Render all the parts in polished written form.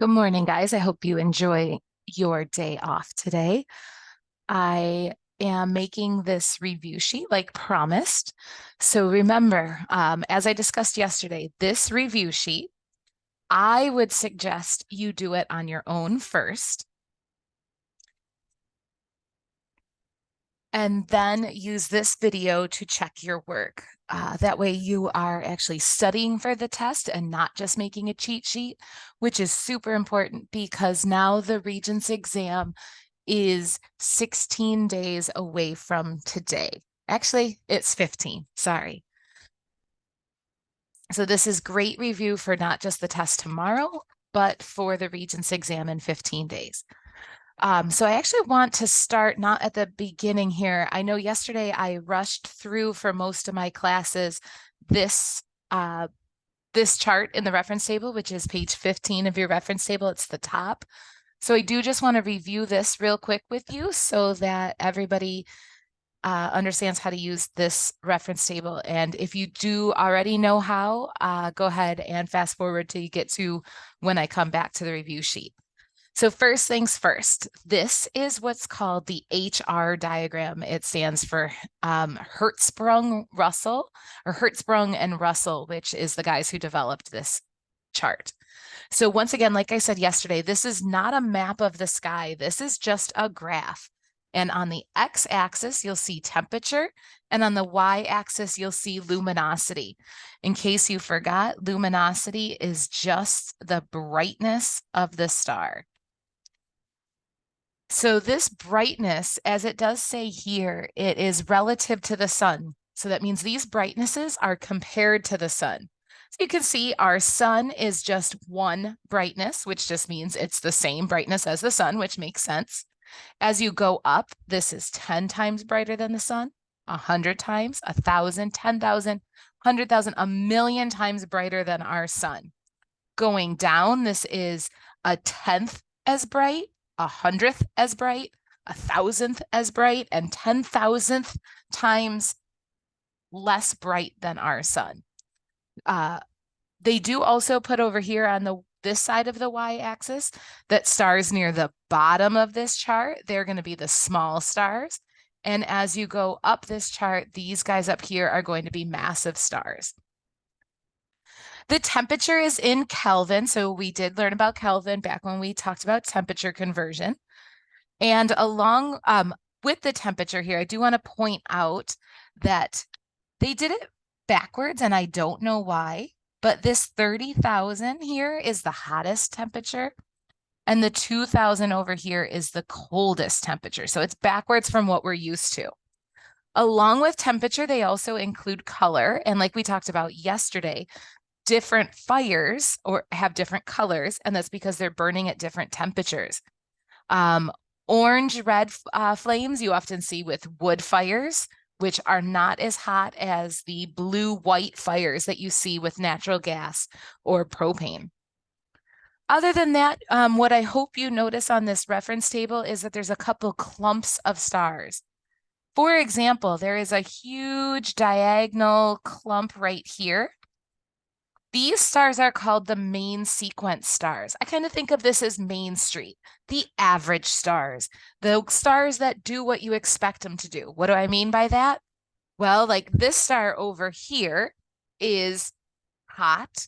Good morning, guys. I hope you enjoy your day off today. I am making this review sheet like promised. So remember, as I discussed yesterday, this review sheet, I would suggest you do it on your own first, and then use this video to check your work. That way you are actually studying for the test and not just making a cheat sheet, which is super important because now the Regents exam is 16 days away from today. Actually, it's 15, sorry. So this is great review for not just the test tomorrow, but for the Regents exam in 15 days. So I actually want to start not at the beginning here. I know yesterday I rushed through for most of my classes this this chart in the reference table, which is page 15 of your reference table. It's the top. So I do just want to review this real quick with you so that everybody understands how to use this reference table. And if you do already know how, go ahead and fast forward till you get to when I come back to the review sheet. So first things first, this is what's called the HR diagram. It stands for Hertzsprung-Russell, or Hertzsprung and Russell, which is the guys who developed this chart. So once again, like I said yesterday, this is not a map of the sky. This is just a graph. And on the x-axis, you'll see temperature, and on the y-axis, you'll see luminosity. In case you forgot, luminosity is just the brightness of the star. So this brightness, as it does say here, it is relative to the sun. So that means these brightnesses are compared to the sun. So you can see our sun is just one brightness, which just means it's the same brightness as the sun, which makes sense. As you go up, this is 10 times brighter than the sun, 100 times, 1,000, 10,000, 100,000, a million times brighter than our sun. Going down, this is a 10th as bright, 100th as bright, 1,000th as bright, and 10,000th times less bright than our sun. They do also put over here on this side of the y-axis that stars near the bottom of this chart, they're going to be the small stars. And as you go up this chart, these guys up here are going to be massive stars. The temperature is in Kelvin. So we did learn about Kelvin back when we talked about temperature conversion. And along with the temperature here, I do want to point out that they did it backwards, and I don't know why, but this 30,000 here is the hottest temperature, and the 2,000 over here is the coldest temperature. So it's backwards from what we're used to. Along with temperature, they also include color. And like we talked about yesterday, different fires or have different colors, and that's because they're burning at different temperatures. Orange red flames you often see with wood fires, which are not as hot as the blue white fires that you see with natural gas or propane. Other than that, what I hope you notice on this reference table is that there's a couple clumps of stars. For example, there is a huge diagonal clump right here. These stars are called the main sequence stars. I kind of think of this as Main Street, the average stars, the stars that do what you expect them to do. What do I mean by that? Well, like this star over here is hot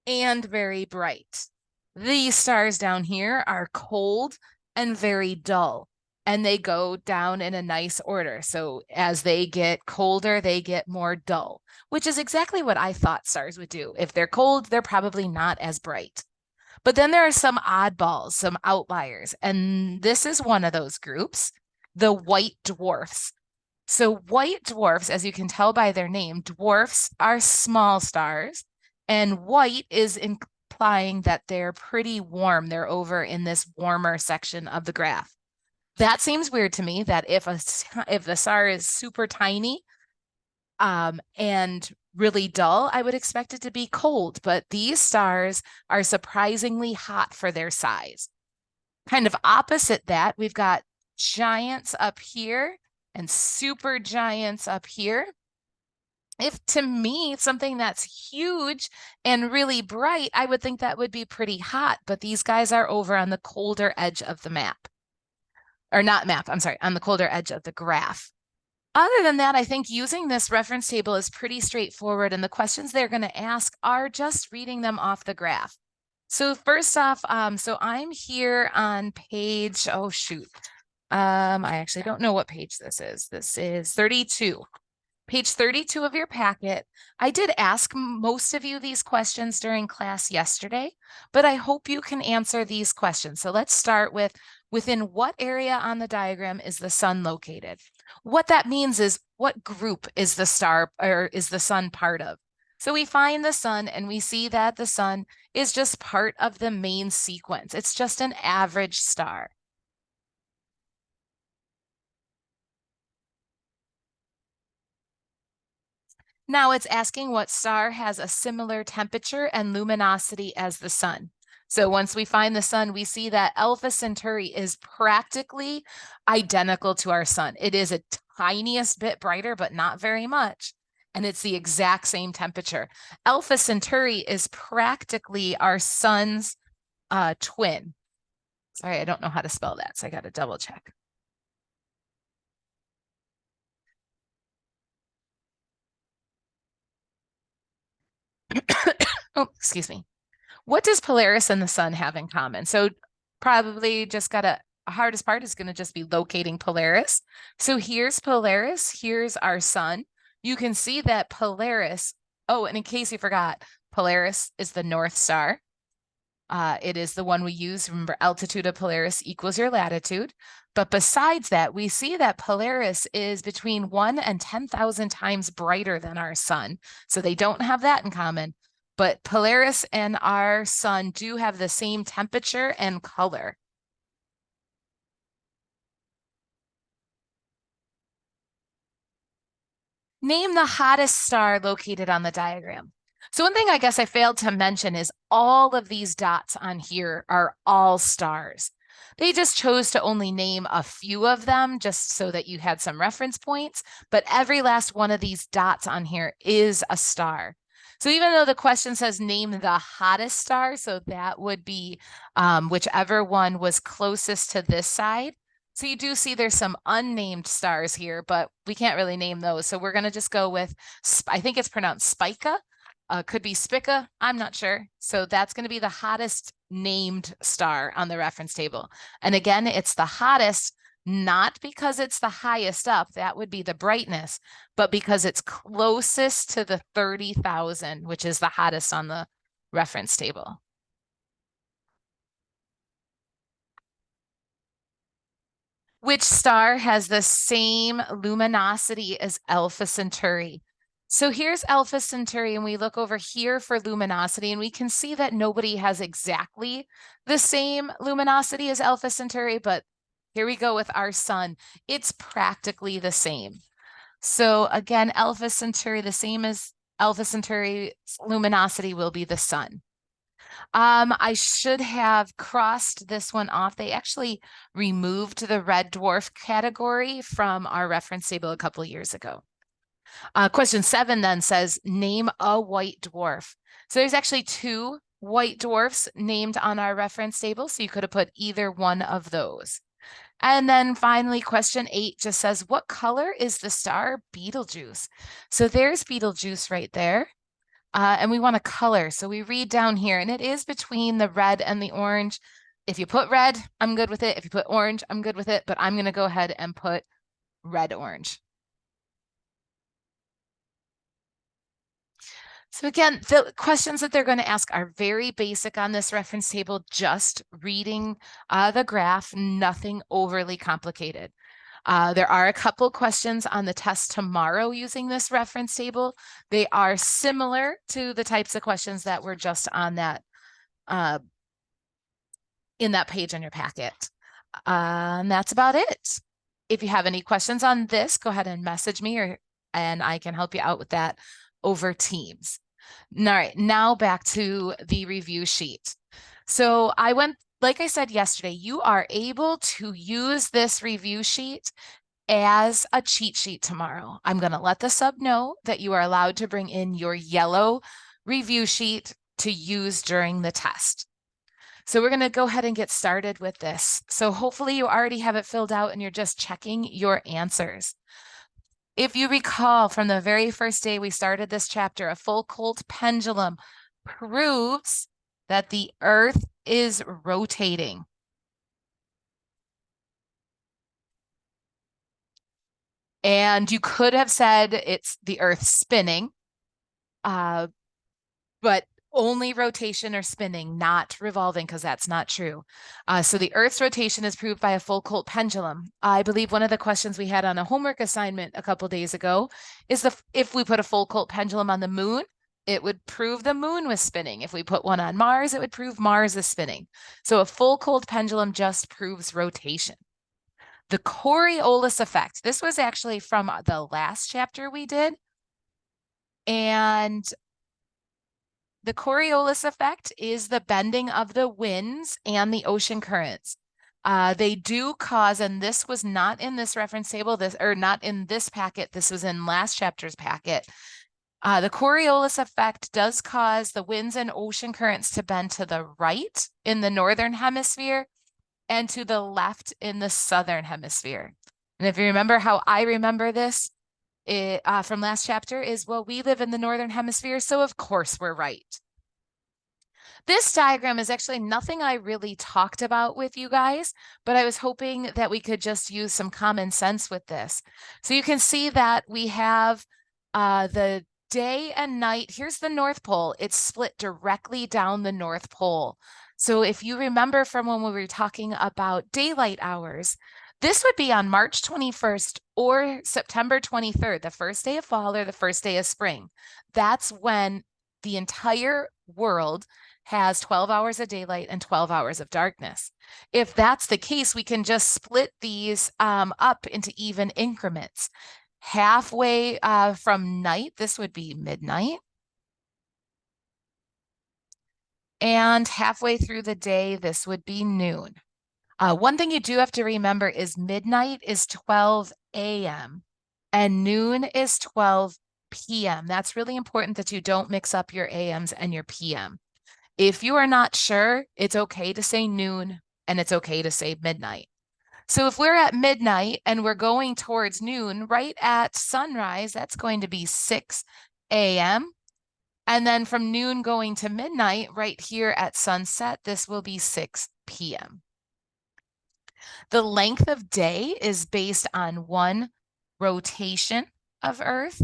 and very bright. These stars down here are cold and very dull, and they go down in a nice order. So as they get colder, they get more dull, which is exactly what I thought stars would do. If they're cold, they're probably not as bright. But then there are some oddballs, some outliers, and this is one of those groups, the white dwarfs. So white dwarfs, as you can tell by their name, dwarfs are small stars, and white is implying that they're pretty warm. They're over in this warmer section of the graph. That seems weird to me that if the star is super tiny and really dull, I would expect it to be cold, but these stars are surprisingly hot for their size. Kind of opposite that, we've got giants up here and super giants up here. If to me, something that's huge and really bright, I would think that would be pretty hot, but these guys are over on the colder edge of the map. Or not map, I'm sorry, on the colder edge of the graph. Other than that, I think using this reference table is pretty straightforward, and the questions they're going to ask are just reading them off the graph. So first off, so I'm here on page, oh shoot. I actually don't know what page this is. This is 32. Page 32 of your packet. I did ask most of you these questions during class yesterday, but I hope you can answer these questions. So let's start with, within what area on the diagram is the sun located? What that means is, what group is the star or is the sun part of? So we find the sun and we see that the sun is just part of the main sequence. It's just an average star. Now it's asking what star has a similar temperature and luminosity as the sun. So once we find the sun, we see that Alpha Centauri is practically identical to our sun. It is a tiniest bit brighter, but not very much. And it's the exact same temperature. Alpha Centauri is practically our sun's twin. Sorry, I don't know how to spell that, so I got to double check. Oh, excuse me. What does Polaris and the sun have in common? So probably just got a hardest part is going to just be locating Polaris. So here's Polaris, here's our sun. You can see that Polaris, oh, and in case you forgot, Polaris is the North Star. It is the one we use. Remember, altitude of Polaris equals your latitude. But besides that, we see that Polaris is between 1 and 10,000 times brighter than our sun. So they don't have that in common. But Polaris and our sun do have the same temperature and color. Name the hottest star located on the diagram. So one thing I guess I failed to mention is all of these dots on here are all stars. They just chose to only name a few of them just so that you had some reference points, but every last one of these dots on here is a star. So even though the question says name the hottest star, so that would be whichever one was closest to this side. So you do see there's some unnamed stars here, but we can't really name those. So we're going to just go with, I think it's pronounced Spica. Could be Spica. I'm not sure. So that's going to be the hottest named star on the reference table. And again, it's the hottest, not because it's the highest up, that would be the brightness, but because it's closest to the 30,000, which is the hottest on the reference table. Which star has the same luminosity as Alpha Centauri? So here's Alpha Centauri, and we look over here for luminosity, and we can see that nobody has exactly the same luminosity as Alpha Centauri, but here we go with our sun. It's practically the same. So again, Alpha Centauri, the same as Alpha Centauri's luminosity will be the sun. I should have crossed this one off. They actually removed the red dwarf category from our reference table a couple of years ago. Question 7 then says, name a white dwarf. So there's actually 2 white dwarfs named on our reference table, so you could have put either one of those. And then finally, question 8 just says, what color is the star Betelgeuse? So there's Betelgeuse right there. And we want a color. So we read down here, and it is between the red and the orange. If you put red, I'm good with it. If you put orange, I'm good with it. But I'm going to go ahead and put red-orange. So again, the questions that they're going to ask are very basic on this reference table, just reading the graph, nothing overly complicated. There are a couple questions on the test tomorrow using this reference table. They are similar to the types of questions that were just on that in that page on your packet. And that's about it. If you have any questions on this, go ahead and message me and I can help you out with that over Teams. All right, now back to the review sheet. So like I said yesterday, you are able to use this review sheet as a cheat sheet tomorrow. I'm going to let the sub know that you are allowed to bring in your yellow review sheet to use during the test. So we're going to go ahead and get started with this. So hopefully you already have it filled out and you're just checking your answers. If you recall from the very first day we started this chapter, a Foucault pendulum proves that the Earth is rotating. And you could have said it's the Earth spinning, but only rotation or spinning, not revolving, because that's not true. So the Earth's rotation is proved by a Foucault pendulum. I believe one of the questions we had on a homework assignment a couple days ago is if we put a Foucault pendulum on the moon, it would prove the moon was spinning. If we put one on Mars, it would prove Mars is spinning. So a Foucault pendulum just proves rotation. The Coriolis effect. This was actually from the last chapter we did. And the Coriolis effect is the bending of the winds and the ocean currents. They do cause, and this was not in this reference table, or not in this packet, this was in last chapter's packet. The Coriolis effect does cause the winds and ocean currents to bend to the right in the northern hemisphere and to the left in the southern hemisphere. And if you remember how I remember this from last chapter is, well, we live in the northern hemisphere, so of course we're right. This diagram is actually nothing I really talked about with you guys, but I was hoping that we could just use some common sense with this. So you can see that we have the day and night. Here's the North Pole. It's split directly down the North Pole. So if you remember from when we were talking about daylight hours, this would be on March 21st or September 23rd, the first day of fall or the first day of spring. That's when the entire world has 12 hours of daylight and 12 hours of darkness. If that's the case, we can just split these up into even increments. Halfway from night, this would be midnight. And halfway through the day, this would be noon. One thing you do have to remember is midnight is 12 a.m. and noon is 12 p.m. That's really important that you don't mix up your a.m.s and your p.m. If you are not sure, it's okay to say noon and it's okay to say midnight. So if we're at midnight and we're going towards noon, right at sunrise, that's going to be 6 a.m. And then from noon going to midnight, right here at sunset, this will be 6 p.m. The length of day is based on one rotation of Earth,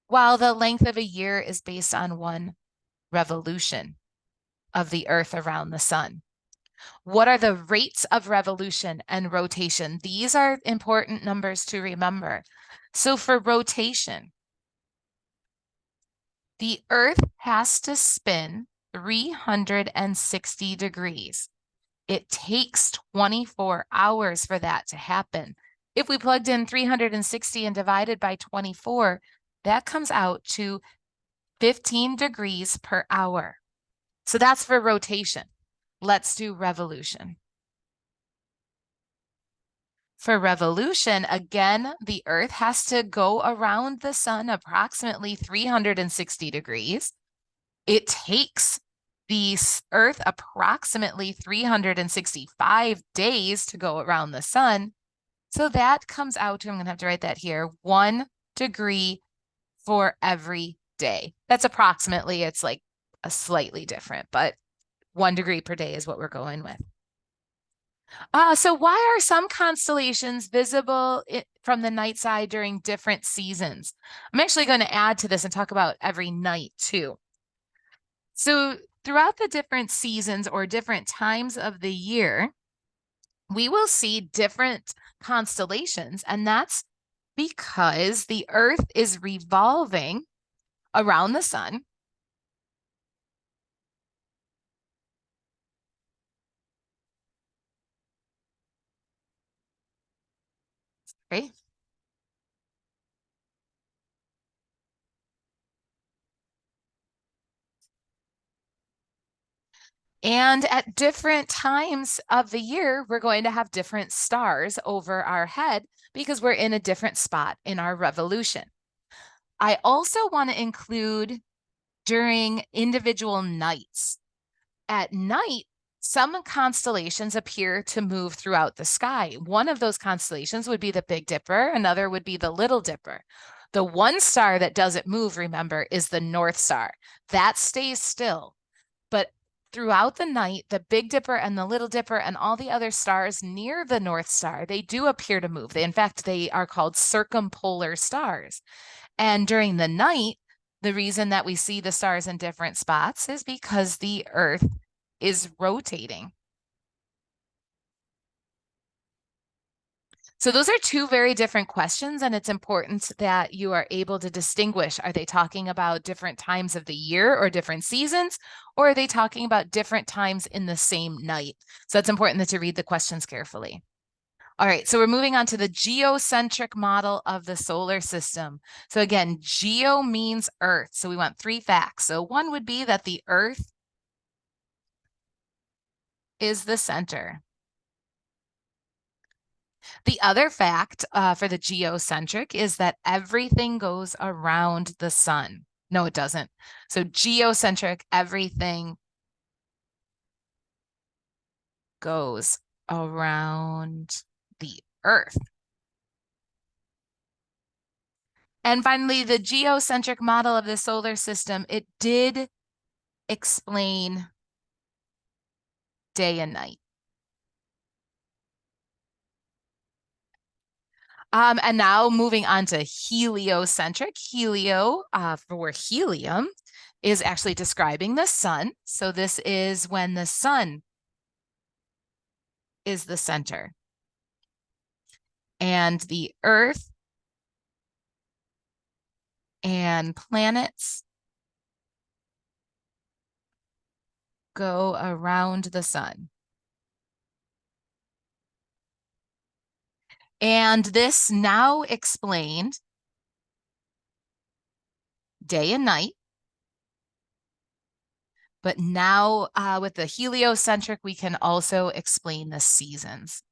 while the length of a year is based on one revolution of the Earth around the sun. What are the rates of revolution and rotation? These are important numbers to remember. So for rotation, the Earth has to spin 360 degrees. It takes 24 hours for that to happen. If we plugged in 360 and divided by 24, that comes out to 15 degrees per hour. So that's for rotation. Let's do revolution. For revolution, again, the Earth has to go around the sun approximately 360 degrees. It takes the Earth approximately 365 days to go around the sun. So that comes out to, I'm going to have to write that here, 1 degree for every day. That's approximately, it's like a slightly different, but 1 degree per day is what we're going with. So why are some constellations visible from the night side during different seasons? I'm actually going to add to this and talk about every night too. So throughout the different seasons or different times of the year, we will see different constellations, and that's because the Earth is revolving around the sun. Okay. And at different times of the year, we're going to have different stars over our head because we're in a different spot in our revolution. I also want to include during individual nights. At night, some constellations appear to move throughout the sky. One of those constellations would be the Big Dipper, another would be the Little Dipper. The one star that doesn't move, remember, is the North Star. That stays still. But throughout the night, the Big Dipper and the Little Dipper and all the other stars near the North Star, they do appear to move. In fact, they are called circumpolar stars. And during the night, the reason that we see the stars in different spots is because the Earth is rotating. So those are two very different questions, and it's important that you are able to distinguish. Are they talking about different times of the year or different seasons, or are they talking about different times in the same night? So it's important that you read the questions carefully. All right, so we're moving on to the geocentric model of the solar system. So again, geo means Earth. So we want 3 facts. So one would be that the Earth is the center. The other fact for the geocentric is that everything goes around the sun. No, it doesn't. So geocentric, everything goes around the Earth. And finally, the geocentric model of the solar system, it did explain day and night. And now moving on to heliocentric. Helio for helium is actually describing the sun. So this is when the sun is the center. And the Earth and planets go around the sun. And this now explained day and night. But now with the heliocentric, we can also explain the seasons.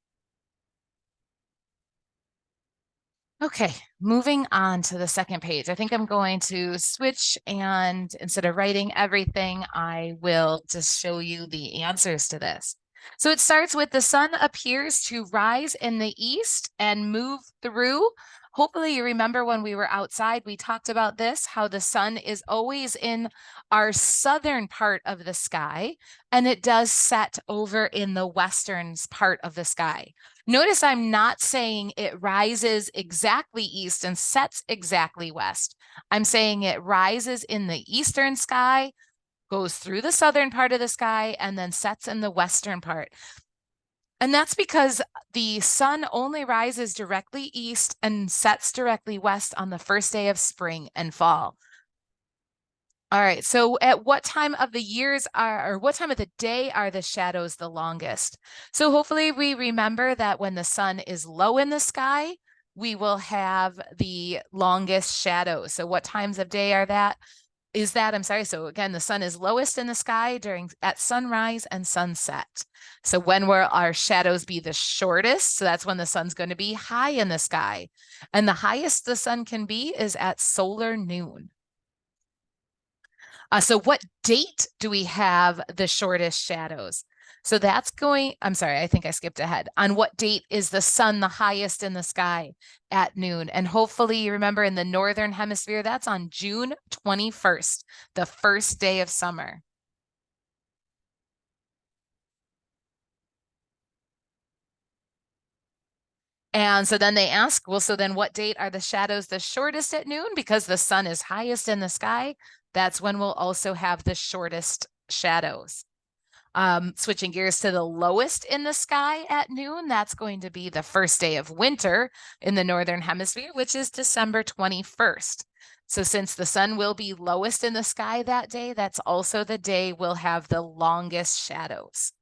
Okay, moving on to the second page. I think I'm going to switch, and instead of writing everything, I will just show you the answers to this. So it starts with the sun appears to rise in the east and move through. Hopefully you remember when we were outside, we talked about this, how the sun is always in our southern part of the sky, and it does set over in the western part of the sky. Notice I'm not saying it rises exactly east and sets exactly west. I'm saying it rises in the eastern sky, goes through the southern part of the sky, and then sets in the western part. And that's because the sun only rises directly east and sets directly west on the first day of spring and fall. All right, so at what time of the years or what time of the day are the shadows the longest? So hopefully we remember that when the sun is low in the sky, we will have the longest shadows. So what times of day are that? I'm sorry. So again, the sun is lowest in the sky at sunrise and sunset. So when will our shadows be the shortest? So that's when the sun's going to be high in the sky. And the highest the sun can be is at solar noon. So what date do we have the shortest shadows? So I'm sorry, I think I skipped ahead. On what date is the sun the highest in the sky? At noon. And hopefully you remember in the Northern Hemisphere, that's on June 21st, the first day of summer. And so then they ask, well, so then what date are the shadows the shortest at noon? Because the sun is highest in the sky, that's when we'll also have the shortest shadows. Switching gears to the lowest in the sky at noon, that's going to be the first day of winter in the Northern Hemisphere, which is December 21st. So since the sun will be lowest in the sky that day, that's also the day we'll have the longest shadows.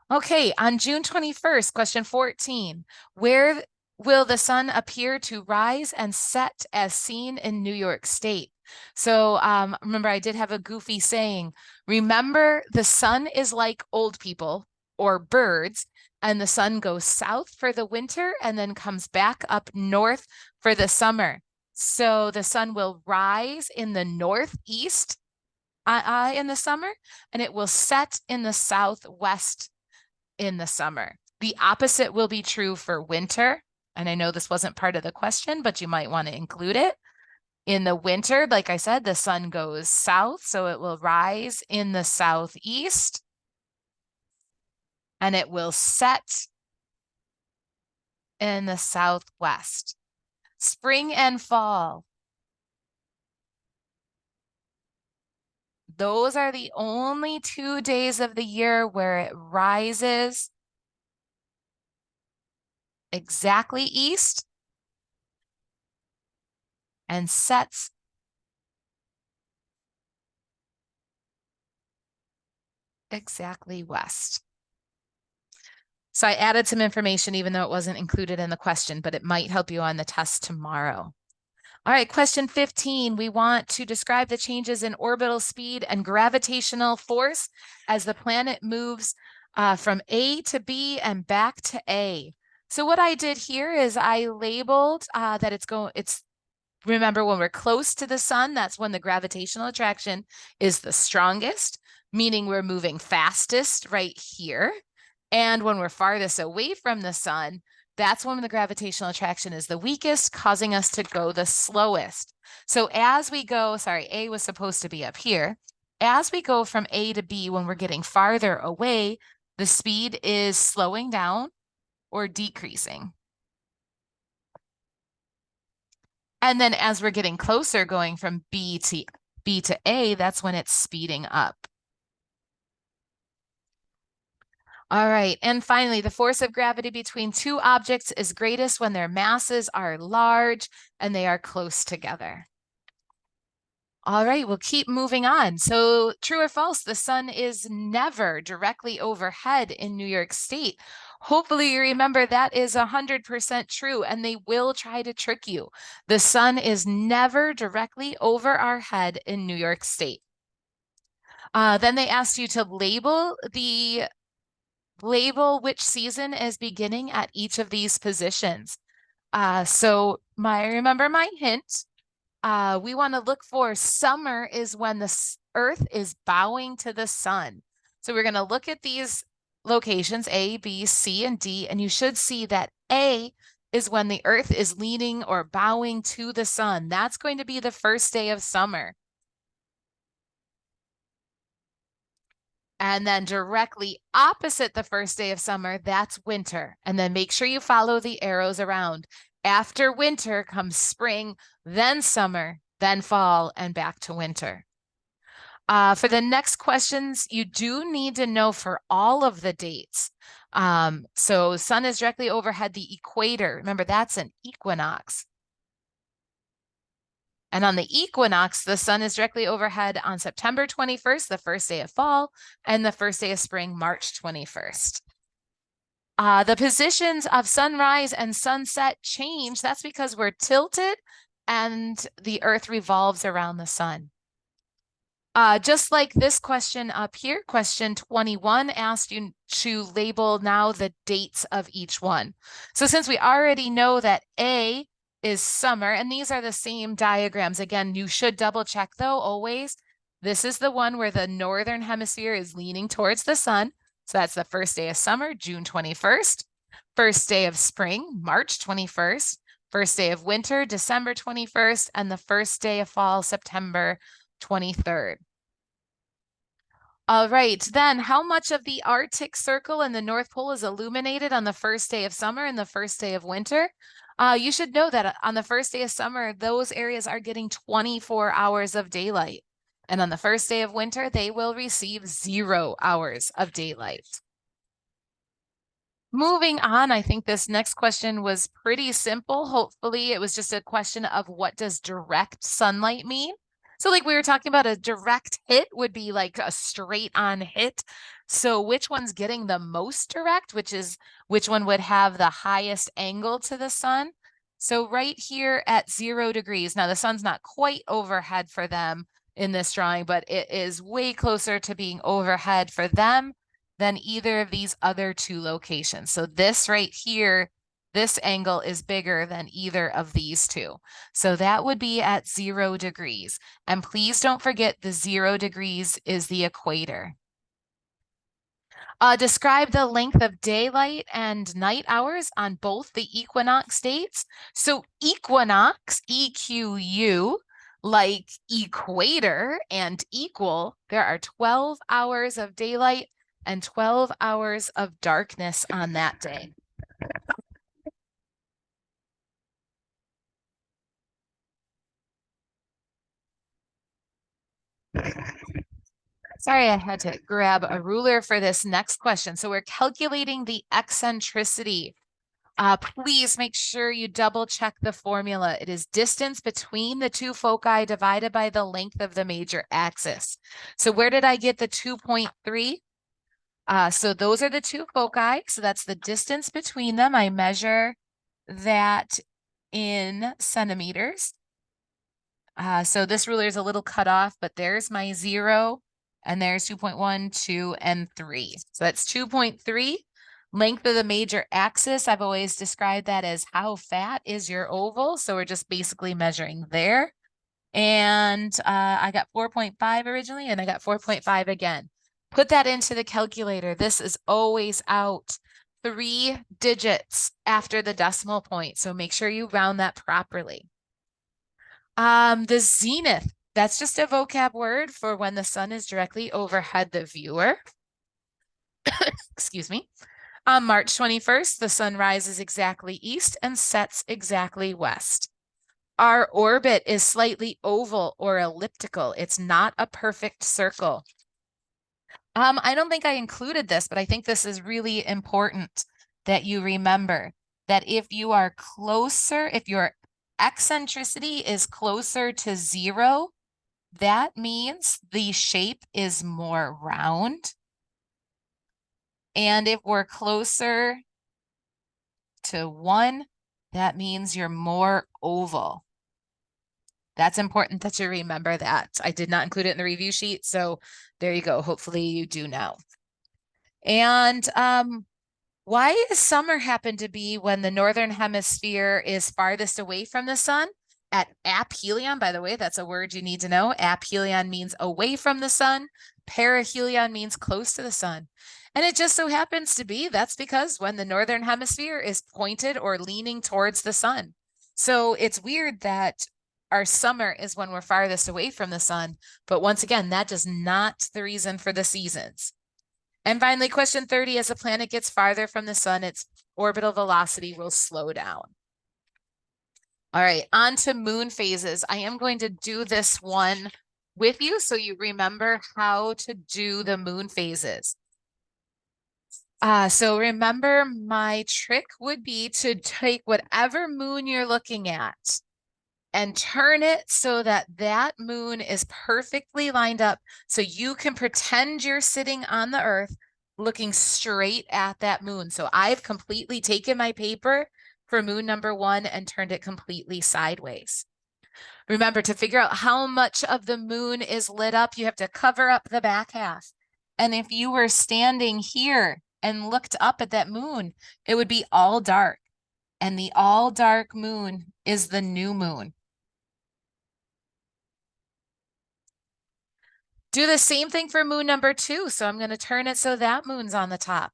Okay, on June 21st, question 14, where will the sun appear to rise and set as seen in New York State? So remember, I did have a goofy saying. Remember, the sun is like old people or birds, and the sun goes south for the winter and then comes back up north for the summer. So the sun will rise in the northeast in the summer, and it will set in the southwest in the summer. The opposite will be true for winter. And I know this wasn't part of the question, but you might want to include it. In the winter, like I said, the sun goes south, so it will rise in the southeast and it will set in the southwest. Spring and fall. Those are the only 2 days of the year where it rises exactly east and sets exactly west. So I added some information even though it wasn't included in the question, but it might help you on the test tomorrow. All right, question 15. We want to describe the changes in orbital speed and gravitational force as the planet moves from A to B and back to A. So what I did here is I labeled that remember, when we're close to the sun, that's when the gravitational attraction is the strongest, meaning we're moving fastest right here. And when we're farthest away from the sun, that's when the gravitational attraction is the weakest, causing us to go the slowest. So as we go, sorry, A was supposed to be up here. As we go from A to B, when we're getting farther away, the speed is slowing down or decreasing. And then as we're getting closer, going from B to A, that's when it's speeding up. All right, and finally, the force of gravity between two objects is greatest when their masses are large and they are close together. All right, we'll keep moving on. So true or false, the sun is never directly overhead in New York State. Hopefully you remember that is 100% true, and they will try to trick you. The sun is never directly over our head in New York State. Then they asked you to label which season is beginning at each of these positions. Remember my hint. We want to look for summer is when the earth is bowing to the sun. So we're going to look at these locations, A, B, C, and D, and you should see that A is when the earth is leaning or bowing to the sun. That's going to be the first day of summer. And then directly opposite the first day of summer, that's winter. And then make sure you follow the arrows around. After winter comes spring, then summer, then fall, and back to winter. For the next questions, you do need to know for all of the dates. So sun is directly overhead the equator. Remember, that's an equinox. And on the equinox, the sun is directly overhead on September 21st, the first day of fall, and the first day of spring, March 21st. The positions of sunrise and sunset change. That's because we're tilted and the earth revolves around the sun. Just like this question up here, question 21 asked you to label now the dates of each one. So since we already know that A is summer, and these are the same diagrams. Again, you should double check though, always. This is the one where the northern hemisphere is leaning towards the sun. So that's the first day of summer, June 21st. First day of spring, March 21st. First day of winter, December 21st. And the first day of fall, September 23rd. All right, then how much of the Arctic Circle and the North Pole is illuminated on the first day of summer and the first day of winter? You should know that on the first day of summer, those areas are getting 24 hours of daylight. And on the first day of winter, they will receive 0 hours of daylight. Moving on, I think this next question was pretty simple. Hopefully it was just a question of what does direct sunlight mean? So like we were talking about, a direct hit would be like a straight on hit. So which one's getting the most direct, which one would have the highest angle to the sun? So right here at 0 degrees, now the sun's not quite overhead for them in this drawing, but it is way closer to being overhead for them than either of these other two locations. So this right here, this angle is bigger than either of these two. So that would be at 0 degrees. And please don't forget the 0 degrees is the equator. Describe the length of daylight and night hours on both the equinox dates. So equinox, EQU, like equator and equal, there are 12 hours of daylight and 12 hours of darkness on that day. Sorry, I had to grab a ruler for this next question. So we're calculating the eccentricity. Please make sure you double check the formula. It is distance between the two foci divided by the length of the major axis. So where did I get the 2.3? So those are the two foci. So that's the distance between them. I measure that in centimeters. So this ruler is a little cut off, but there's my 0, and there's 2.1, 2, and 3. So that's 2.3. Length of the major axis, I've always described that as how fat is your oval. So we're just basically measuring there. And I got 4.5 originally, and I got 4.5 again. Put that into the calculator. This is always out 3 digits after the decimal point. So make sure you round that properly. The zenith, that's just a vocab word for when the sun is directly overhead the viewer. Excuse me. On March 21st, the sun rises exactly east and sets exactly west. Our orbit is slightly oval or elliptical. It's not a perfect circle. I don't think I included this, but I think this is really important that you remember that if you are closer, if your eccentricity is closer to 0, that means the shape is more round. And if we're closer to 1, that means you're more oval. That's important that you remember that. I did not include it in the review sheet, so there you go. Hopefully you do know. And why does summer happen to be when the northern hemisphere is farthest away from the sun? At aphelion, by the way, that's a word you need to know. Aphelion means away from the sun. Perihelion means close to the sun. And it just so happens to be that's because when the northern hemisphere is pointed or leaning towards the sun. So it's weird that our summer is when we're farthest away from the sun. But once again, that is not the reason for the seasons. And finally, question 30, as the planet gets farther from the sun, its orbital velocity will slow down. All right, on to moon phases. I am going to do this one with you so you remember how to do the moon phases. So remember, my trick would be to take whatever moon you're looking at and turn it so that that moon is perfectly lined up so you can pretend you're sitting on the earth looking straight at that moon. So I've completely taken my paper for moon number 1 and turned it completely sideways. Remember, to figure out how much of the moon is lit up, you have to cover up the back half. And if you were standing here and looked up at that moon, it would be all dark. And the all dark moon is the new moon. Do the same thing for moon number 2. So I'm going to turn it so that moon's on the top.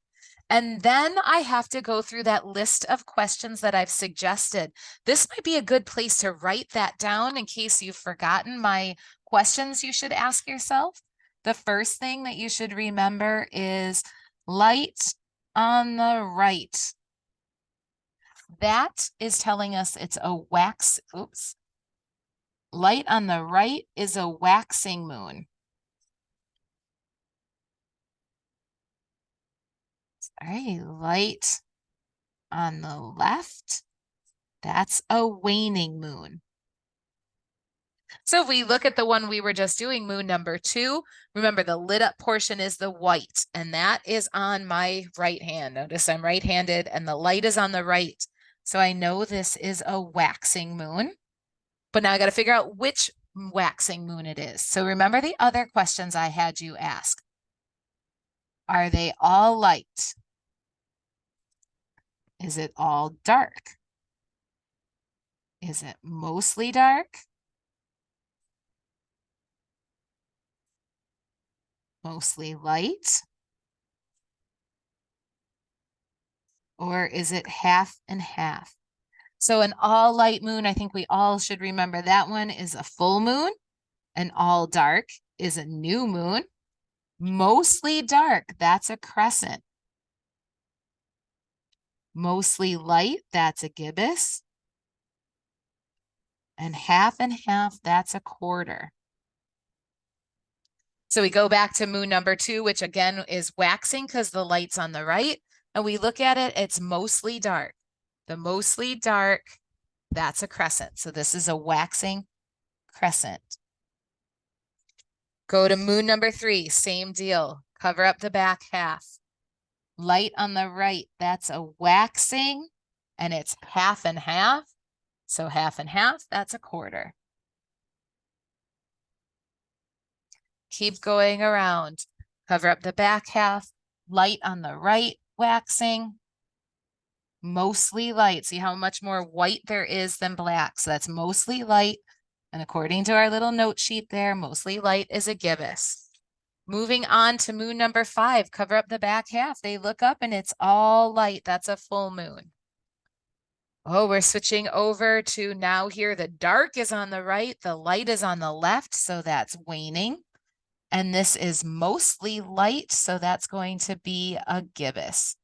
And then I have to go through that list of questions that I've suggested. This might be a good place to write that down in case you've forgotten my questions you should ask yourself. The first thing that you should remember is light on the right. That is telling us it's a light on the right is a waxing moon. All right, light on the left, that's a waning moon. So if we look at the one we were just doing, moon number 2, remember the lit up portion is the white, and that is on my right hand. Notice I'm right-handed and the light is on the right. So I know this is a waxing moon, but now I got to figure out which waxing moon it is. So remember the other questions I had you ask. Are they all light? Is it all dark? Is it mostly dark? Mostly light? Or is it half and half? So an all light moon, I think we all should remember that one is a full moon. An all dark is a new moon. Mostly dark, that's a crescent. Mostly light, that's a gibbous. And half, that's a quarter. So we go back to moon number 2, which again is waxing because the light's on the right. And we look at it, it's mostly dark. The mostly dark, that's a crescent. So this is a waxing crescent. Go to moon number 3, same deal. Cover up the back half. Light on the right, that's a waxing, and it's half and half. So half and half, that's a quarter. Keep going around. Cover up the back half. Light on the right, waxing. Mostly light. See how much more white there is than black. So that's mostly light. And according to our little note sheet there, mostly light is a gibbous. Moving on to moon number 5, cover up the back half. They look up and it's all light. That's a full moon. Oh, we're switching over to now here. The dark is on the right. The light is on the left. So that's waning. And this is mostly light. So that's going to be a gibbous.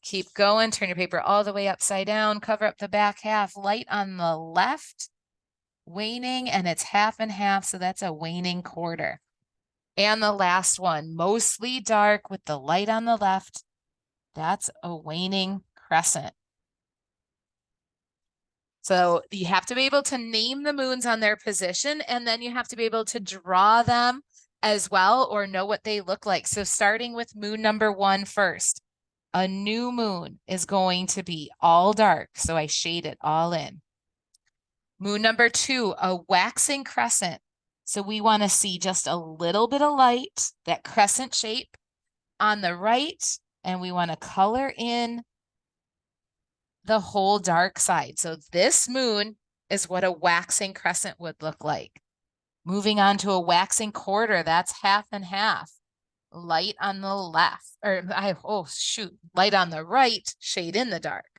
Keep going. Turn your paper all the way upside down. Cover up the back half. Light on the left. Waning, and it's half and half, so that's a waning quarter. And the last one, mostly dark with the light on the left, that's a waning crescent. So you have to be able to name the moons on their position, and then you have to be able to draw them as well or know what they look like. So starting with moon number 1 first, a new moon is going to be all dark, so I shade it all in. Moon number 2, a waxing crescent. So we want to see just a little bit of light, that crescent shape on the right, and we want to color in the whole dark side. So this moon is what a waxing crescent would look like. Moving on to a waxing quarter, that's half and half. Light on the left, light on the right, shade in the dark.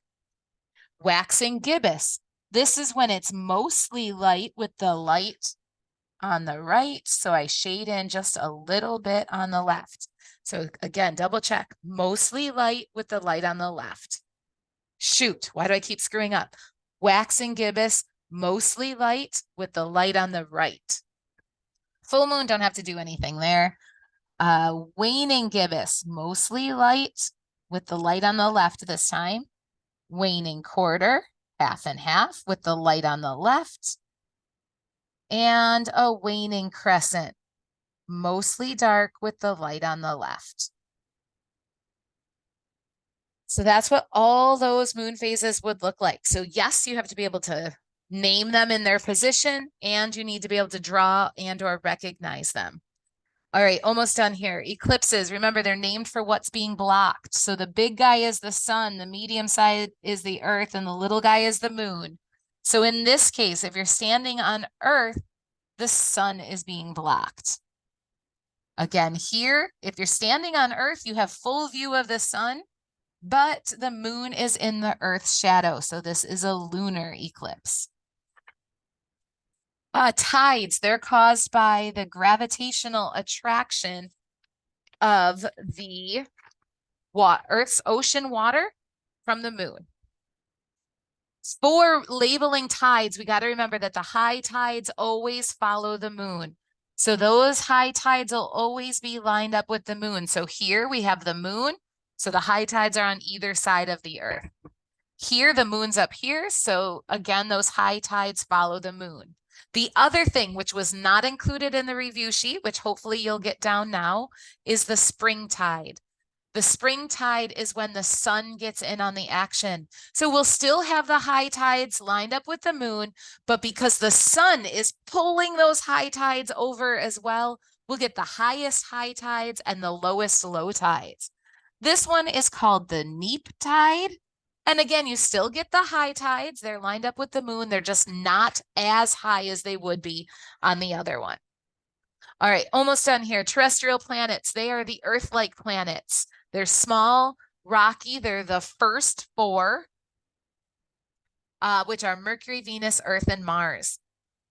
Waxing gibbous. This is when it's mostly light with the light on the right. So I shade in just a little bit on the left. So again, double check. Mostly light with the light on the left. Shoot, why do I keep screwing up? Waxing gibbous, mostly light with the light on the right. Full moon, don't have to do anything there. Waning gibbous, mostly light with the light on the left this time. Waning quarter, half and half with the light on the left. And a waning crescent, mostly dark with the light on the left. So that's what all those moon phases would look like. So yes, you have to be able to name them in their position, and you need to be able to draw and or recognize them. All right, almost done here. Eclipses, remember they're named for what's being blocked. So the big guy is the sun, the medium side is the earth, and the little guy is the moon. So in this case, if you're standing on earth, the sun is being blocked. Again, here, if you're standing on earth, you have full view of the sun, but the moon is in the earth's shadow. So this is a lunar eclipse. Tides, they're caused by the gravitational attraction of the Earth's ocean water from the moon. For labeling tides, we got to remember that the high tides always follow the moon. So those high tides will always be lined up with the moon. So here we have the moon. So the high tides are on either side of the earth. Here, the moon's up here. So again, those high tides follow the moon. The other thing, which was not included in the review sheet, which hopefully you'll get down now, is the spring tide. The spring tide is when the sun gets in on the action. So we'll still have the high tides lined up with the moon, but because the sun is pulling those high tides over as well, we'll get the highest high tides and the lowest low tides. This one is called the neap tide. And again, you still get the high tides. They're lined up with the moon. They're just not as high as they would be on the other one. All right, almost done here. Terrestrial planets, they are the Earth-like planets. They're small, rocky. They're the first four, which are Mercury, Venus, Earth, and Mars.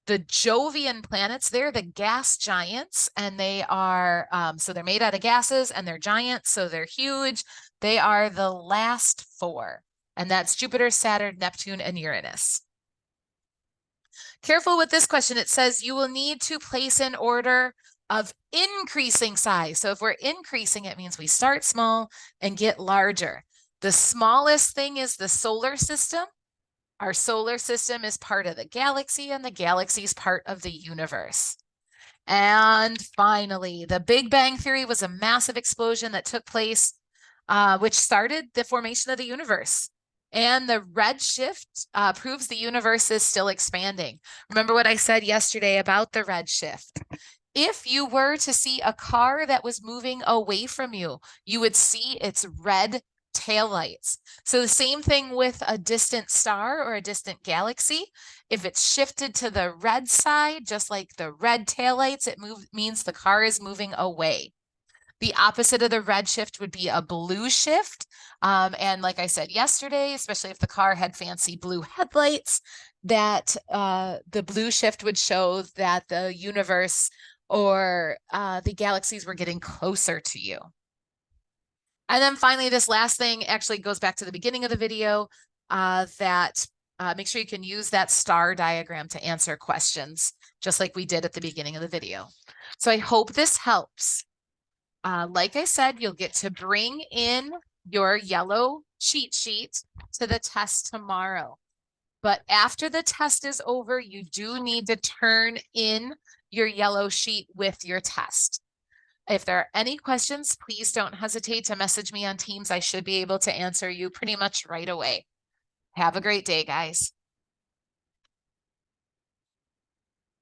The Jovian planets, they're the gas giants, and they are, so they're made out of gases, and they're giants, so they're huge. They are the last four, and that's Jupiter, Saturn, Neptune, and Uranus. Careful with this question. It says you will need to place in order of increasing size. So if we're increasing, it means we start small and get larger. The smallest thing is the solar system. Our solar system is part of the galaxy, and the galaxy is part of the universe. And finally, the Big Bang Theory was a massive explosion that took place, which started the formation of the universe. And the redshift proves the universe is still expanding. Remember what I said yesterday about the redshift. If you were to see a car that was moving away from you, you would see its red taillights. So the same thing with a distant star or a distant galaxy. If it's shifted to the red side, just like the red taillights, it means the car is moving away. The opposite of the red shift would be a blue shift. And like I said yesterday, especially if the car had fancy blue headlights, that the blue shift would show that the universe or the galaxies were getting closer to you. And then finally, this last thing actually goes back to the beginning of the video, that make sure you can use that star diagram to answer questions, just like we did at the beginning of the video. So I hope this helps. Like I said, you'll get to bring in your yellow cheat sheet to the test tomorrow. But after the test is over, you do need to turn in your yellow sheet with your test. If there are any questions, please don't hesitate to message me on Teams. I should be able to answer you pretty much right away. Have a great day, guys.